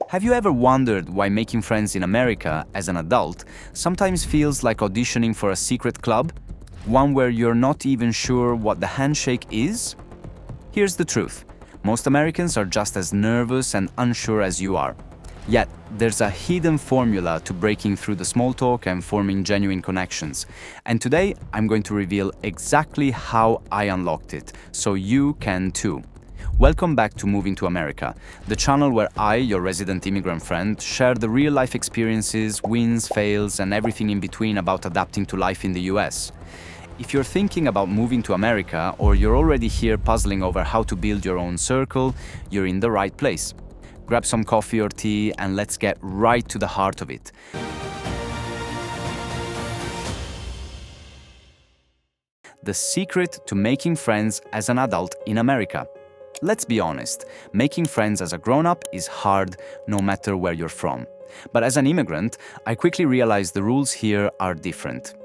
Have you ever wondered why making friends in America as an adult sometimes feels like auditioning for a secret club? One where you're not even sure what the handshake is? Here's the truth. Most Americans are just as nervous and unsure as you are. Yet, there's a hidden formula to breaking through the small talk and forming genuine connections. And today, I'm going to reveal exactly how I unlocked it, so you can too. Welcome back to Moving to America, the channel where I, your resident immigrant friend, share the real-life experiences, wins, fails, and everything in between about adapting to life in the US. If you're thinking about moving to America, or you're already here puzzling over how to build your own circle, you're in the right place. Grab some coffee or tea, and let's get right to the heart of it. The secret to making friends as an adult in America. Let's be honest, making friends as a grown-up is hard no matter where you're from. But as an immigrant, I quickly realized the rules here are different.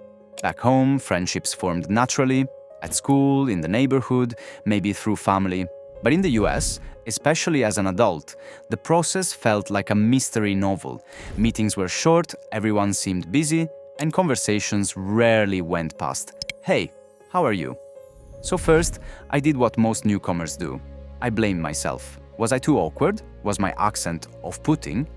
Back home, friendships formed naturally, at school, in the neighborhood, maybe through family. But in the US, especially as an adult, the process felt like a mystery novel. Meetings were short, everyone seemed busy, and conversations rarely went past. Hey, how are you? So first, I did what most newcomers do. I blamed myself. Was I too awkward? Was my accent off-putting?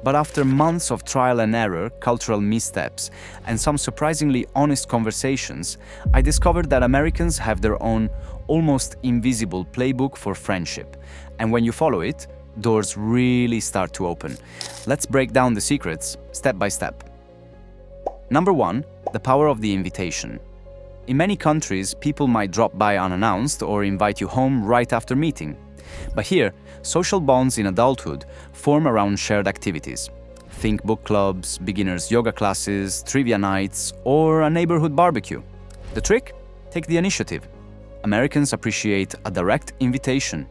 But after months of trial and error, cultural missteps, and some surprisingly honest conversations, I discovered that Americans have their own, almost invisible playbook for friendship. And when you follow it, doors really start to open. Let's break down the secrets, step by step. Number 1, the power of the invitation. In many countries, people might drop by unannounced or invite you home right after meeting. But here, social bonds in adulthood form around shared activities. Think book clubs, beginners' yoga classes, trivia nights, or a neighborhood barbecue. The trick? Take the initiative. Americans appreciate a direct invitation.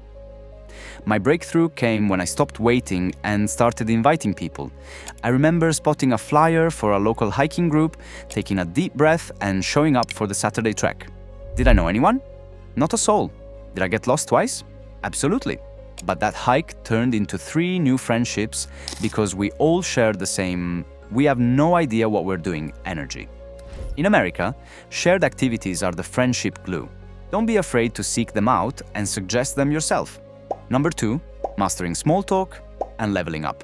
My breakthrough came when I stopped waiting and started inviting people. I remember spotting a flyer for a local hiking group, taking a deep breath, and showing up for the Saturday trek. Did I know anyone? Not a soul. Did I get lost twice? Absolutely. But that hike turned into 3 new friendships because we all shared the same, we have no idea what we're doing, energy. In America, shared activities are the friendship glue. Don't be afraid to seek them out and suggest them yourself. Number 2, mastering small talk and leveling up.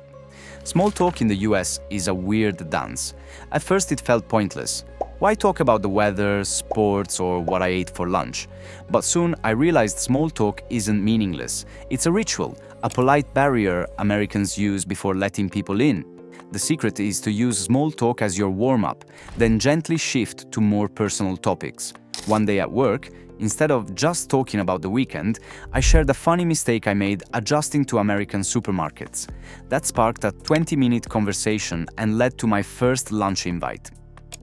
Small talk in the US is a weird dance. At first it felt pointless. Why talk about the weather, sports, or what I ate for lunch? But soon I realized small talk isn't meaningless. It's a ritual, a polite barrier Americans use before letting people in. The secret is to use small talk as your warm-up, then gently shift to more personal topics. One day at work, instead of just talking about the weekend, I shared a funny mistake I made adjusting to American supermarkets. That sparked a 20-minute conversation and led to my first lunch invite.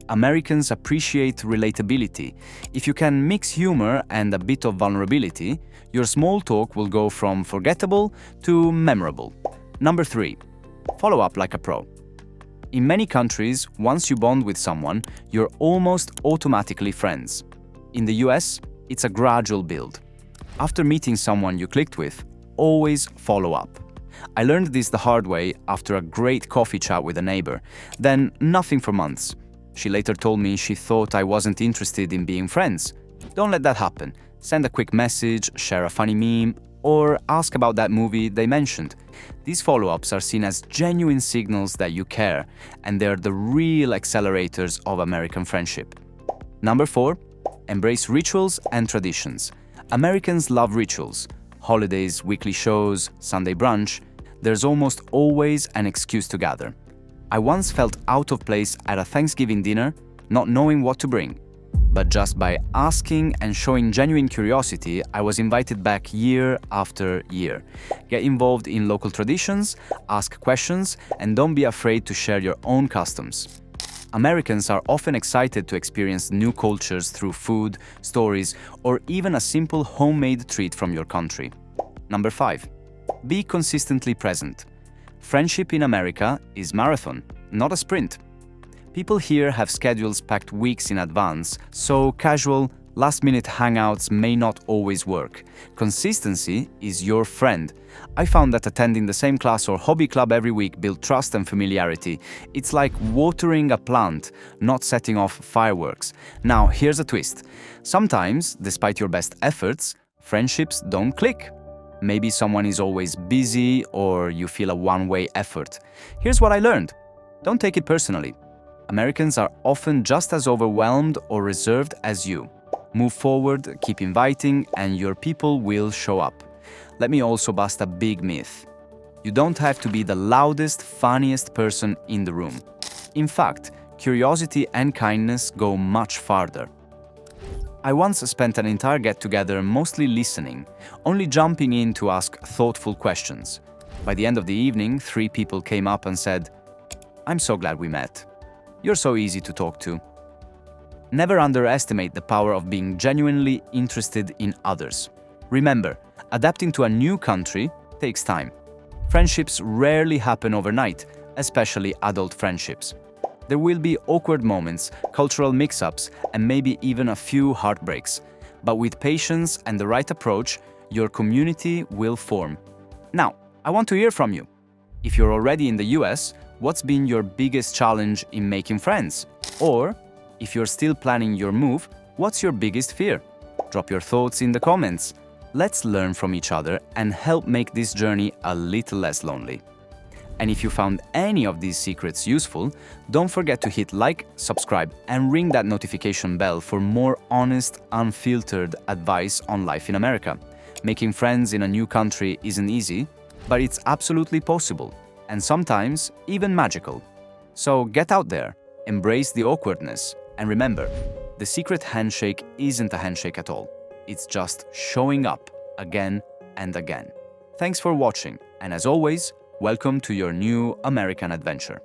Americans appreciate relatability. If you can mix humor and a bit of vulnerability, your small talk will go from forgettable to memorable. Number 3, follow up like a pro. In many countries, once you bond with someone, you're almost automatically friends. In the US, it's a gradual build. After meeting someone you clicked with, always follow up. I learned this the hard way after a great coffee chat with a neighbor, then nothing for months. She later told me she thought I wasn't interested in being friends. Don't let that happen. Send a quick message, share a funny meme, or ask about that movie they mentioned. These follow-ups are seen as genuine signals that you care, and they're the real accelerators of American friendship. Number 4, embrace rituals and traditions. Americans love rituals. Holidays, weekly shows, Sunday brunch. There's almost always an excuse to gather. I once felt out of place at a Thanksgiving dinner, not knowing what to bring. But just by asking and showing genuine curiosity, I was invited back year after year. Get involved in local traditions, ask questions, and don't be afraid to share your own customs. Americans are often excited to experience new cultures through food, stories, or even a simple homemade treat from your country. Number 5, be consistently present. Friendship in America is marathon, not a sprint. People here have schedules packed weeks in advance, so casual, Last-minute hangouts may not always work. Consistency is your friend. I found that attending the same class or hobby club every week built trust and familiarity. It's like watering a plant, not setting off fireworks. Now, here's a twist. Sometimes, despite your best efforts, friendships don't click. Maybe someone is always busy or you feel a one-way effort. Here's what I learned. Don't take it personally. Americans are often just as overwhelmed or reserved as you. Move forward, keep inviting, and your people will show up. Let me also bust a big myth. You don't have to be the loudest, funniest person in the room. In fact, curiosity and kindness go much farther. I once spent an entire get-together mostly listening, only jumping in to ask thoughtful questions. By the end of the evening, 3 people came up and said, "I'm so glad we met. You're so easy to talk to." Never underestimate the power of being genuinely interested in others. Remember, adapting to a new country takes time. Friendships rarely happen overnight, especially adult friendships. There will be awkward moments, cultural mix-ups, and maybe even a few heartbreaks. But with patience and the right approach, your community will form. Now, I want to hear from you. If you're already in the US, what's been your biggest challenge in making friends? Or, if you're still planning your move, what's your biggest fear? Drop your thoughts in the comments. Let's learn from each other and help make this journey a little less lonely. And if you found any of these secrets useful, don't forget to hit like, subscribe, and ring that notification bell for more honest, unfiltered advice on life in America. Making friends in a new country isn't easy, but it's absolutely possible, and sometimes even magical. So get out there, embrace the awkwardness, and remember, the secret handshake isn't a handshake at all. It's just showing up again and again. Thanks for watching, and as always, welcome to your new American adventure.